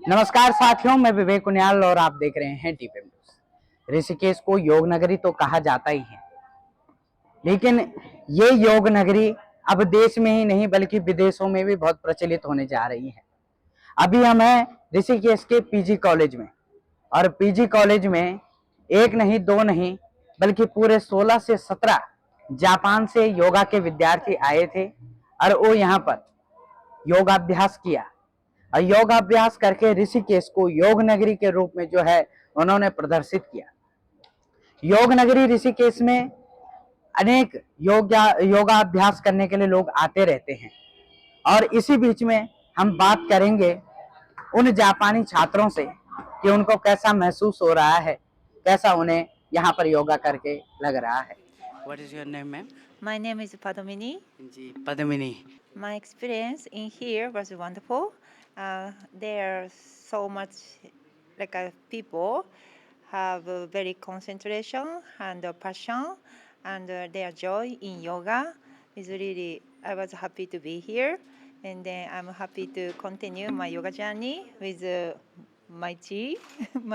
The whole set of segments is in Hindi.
नमस्कार साथियों, मैं विवेक उनियाल और आप देख रहे हैं टीपी न्यूज। ऋषिकेश को योग नगरी तो कहा जाता ही है, लेकिन ये योग नगरी अब देश में ही नहीं बल्कि विदेशों में भी बहुत प्रचलित होने जा रही है। अभी हम हैं ऋषिकेश के पीजी कॉलेज में, और पीजी कॉलेज में एक नहीं दो नहीं बल्कि पूरे 16 से 17 जापान से योगा के विद्यार्थी आए थे और वो यहाँ पर योगाभ्यास किया और योगाभ्यास करके ऋषिकेश को योग नगरी के रूप में जो है उन्होंने प्रदर्शित किया। योग नगरी ऋषिकेश में अनेक योगाभ्यास करने के लिए लोग आते रहते हैं, और इसी बीच में हम बात करेंगे उन जापानी छात्रों से कि उनको कैसा महसूस हो रहा है, कैसा उन्हें यहाँ पर योगा करके लग रहा है। What is your name, ma'am? My name is Padmini. Ji, Padmini. My experience in here was wonderful. There are so much people have very concentration and passion, and their joy in yoga is really. I was happy to be here, and then I'm happy to continue my yoga journey with my team,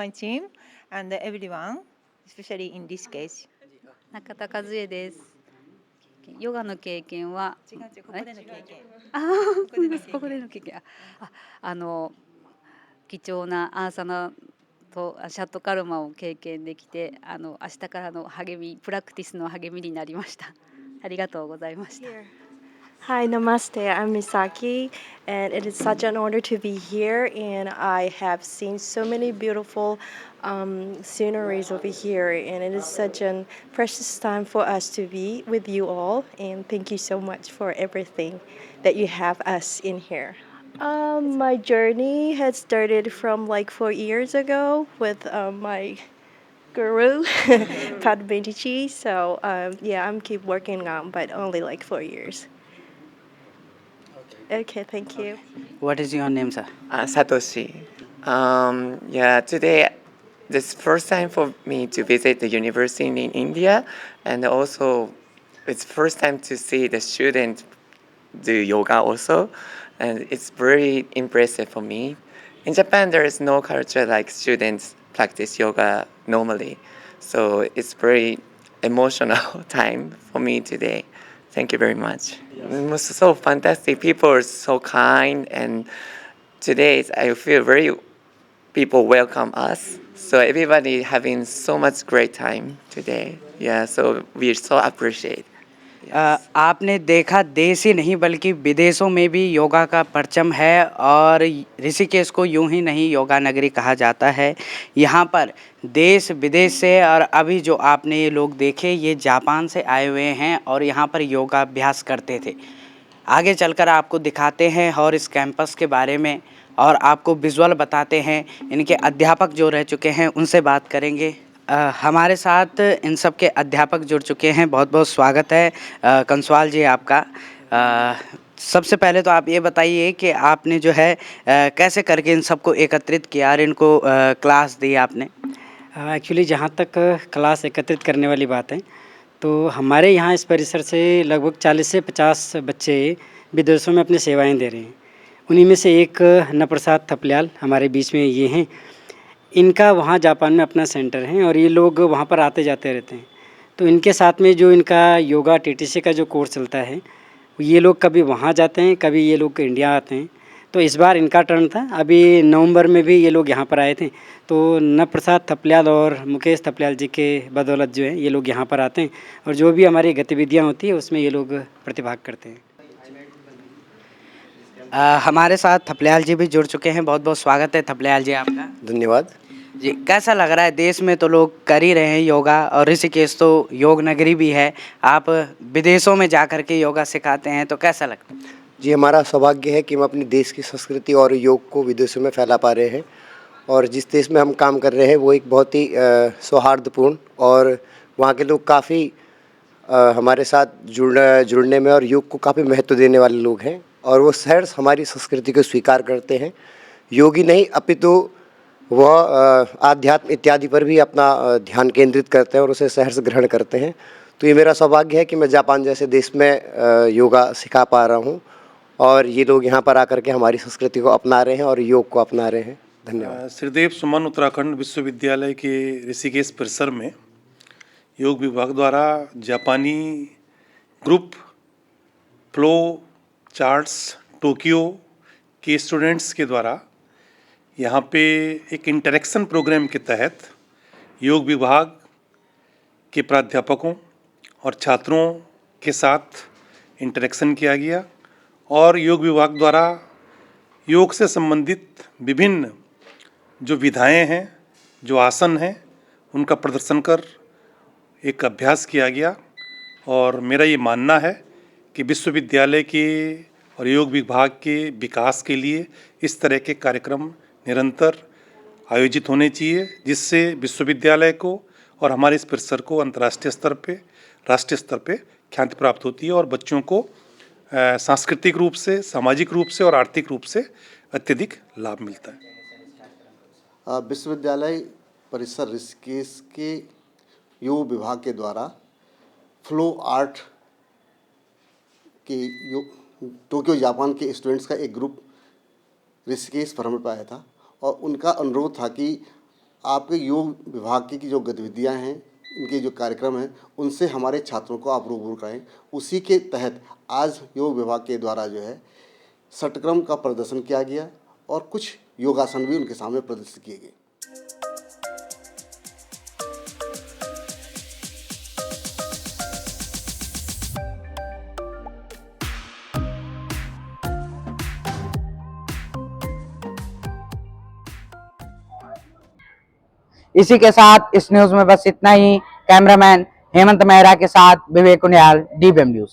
my team, and everyone, especially in this case. 中田和恵です。ヨガの経験は違う違う、ここでの経験。ここでの経験貴重なアーサナとシャットカルマを経験できて明日からの励みプラクティスの励みになりました。ありがとうございました。Hi, namaste. I'm Misaki, and it is such an honor to be here. And I have seen so many beautiful sceneries over here, and it is such a precious time for us to be with you all. And thank you so much for everything that you have us in here. My journey had started from like 4 years ago with my guru, Padmini. So yeah, I'm keep working on, but only like 4 years. Okay, thank you. What is your name, sir? Satoshi. Today this first time for me to visit the university in India, and also it's first time to see the students do yoga also, and it's very impressive for me. In Japan, there is no culture like students practice yoga normally, so it's very emotional time for me today. Thank you very much. It was so fantastic. People are so kind, and today I feel very people welcome us. So everybody having so much great time today. Yeah, so we so appreciate. आपने देखा देश ही नहीं बल्कि विदेशों में भी योगा का परचम है, और ऋषिकेश को यूं ही नहीं योगा नगरी कहा जाता है। यहाँ पर देश विदेश से, और अभी जो आपने ये लोग देखे ये जापान से आए हुए हैं और यहाँ पर योगाभ्यास करते थे। आगे चलकर आपको दिखाते हैं और इस कैंपस के बारे में, और आपको विजुअल बताते हैं। इनके अध्यापक जो रह चुके हैं उनसे बात करेंगे। हमारे साथ इन सब के अध्यापक जुड़ चुके हैं। बहुत बहुत स्वागत है कंसवाल जी आपका। सबसे पहले तो आप ये बताइए कि आपने जो है कैसे करके इन सबको एकत्रित किया और इनको क्लास दी आपने। एक्चुअली जहाँ तक क्लास एकत्रित करने वाली बात है, तो हमारे यहाँ इस परिसर से लगभग 40 से 50 बच्चे विदेशों में अपनी सेवाएं दे रहे हैं। उन्हीं में से एक नप्रसाद थपलियाल हमारे बीच में ये हैं। इनका वहाँ जापान में अपना सेंटर है और ये लोग वहाँ पर आते जाते रहते हैं। तो इनके साथ में जो इनका योगा टीटीसी का जो कोर्स चलता है, ये लोग कभी वहाँ जाते हैं, कभी ये लोग इंडिया आते हैं। तो इस बार इनका टर्न था। अभी नवंबर में भी ये लोग यहाँ पर आए थे। तो नप्रसाद थपलियाल और मुकेश थपलियाल जी के बदौलत जो है ये लोग यहाँ पर आते हैं, और जो भी हमारी गतिविधियाँ होती है उसमें ये लोग प्रतिभाग करते हैं। हमारे साथ थपलियाल जी भी जुड़ चुके हैं। बहुत बहुत स्वागत है थपलियाल जी आपका। धन्यवाद जी। कैसा लग रहा है, देश में तो लोग कर ही रहे हैं योगा और ऋषिकेश तो योग नगरी भी है, आप विदेशों में जा कर के योगा सिखाते हैं, तो कैसा लगता है? जी, हमारा सौभाग्य है कि हम अपनी देश की संस्कृति और योग को विदेशों में फैला पा रहे हैं, और जिस देश में हम काम कर रहे हैं वो एक बहुत ही सौहार्दपूर्ण, और वहाँ के लोग काफ़ी हमारे साथ जुड़ने में और योग को काफ़ी महत्व देने वाले लोग हैं, और वो सहर्ष हमारी संस्कृति को स्वीकार करते हैं। योगी नहीं अपितु वह आध्यात्म इत्यादि पर भी अपना ध्यान केंद्रित करते हैं और उसे सहर्ष ग्रहण करते हैं। तो ये मेरा सौभाग्य है कि मैं जापान जैसे देश में योगा सिखा पा रहा हूँ, और ये लोग यहाँ पर आकर के हमारी संस्कृति को अपना रहे हैं और योग को अपना रहे हैं। धन्यवाद। श्रीदेव सुमन उत्तराखंड विश्वविद्यालय के ऋषिकेश परिसर में योग विभाग द्वारा जापानी ग्रुप फ्लो चार्ट्स टोक्यो के स्टूडेंट्स के द्वारा यहाँ पे एक इंटरेक्शन प्रोग्राम के तहत योग विभाग के प्राध्यापकों और छात्रों के साथ इंटरेक्शन किया गया और योग विभाग द्वारा योग से संबंधित विभिन्न जो विधाएं हैं, जो आसन हैं, उनका प्रदर्शन कर एक अभ्यास किया गया। और मेरा ये मानना है कि विश्वविद्यालय के और योग विभाग के विकास के लिए इस तरह के कार्यक्रम निरंतर आयोजित होने चाहिए, जिससे विश्वविद्यालय को और हमारे इस परिसर को अंतर्राष्ट्रीय स्तर पे, राष्ट्रीय स्तर पे ख्याति प्राप्त होती है और बच्चों को सांस्कृतिक रूप से, सामाजिक रूप से और आर्थिक रूप से अत्यधिक लाभ मिलता है। विश्वविद्यालय परिसर ऋषिकेश के योग विभाग के द्वारा फ्लो आर्ट के टोक्यो जापान के स्टूडेंट्स का एक ग्रुप ऋषिकेश भ्रमण पर आया था और उनका अनुरोध था कि आपके योग विभाग की जो गतिविधियां हैं, इनके जो कार्यक्रम हैं, उनसे हमारे छात्रों को आप रूबरू कराएं। उसी के तहत आज योग विभाग के द्वारा जो है षटक्रम का प्रदर्शन किया गया और कुछ योगासन भी उनके सामने प्रदर्शित किए गए। इसी के साथ इस न्यूज में बस इतना ही। कैमरामैन हेमंत मेहरा के साथ विवेक उनियाल, DBM न्यूज।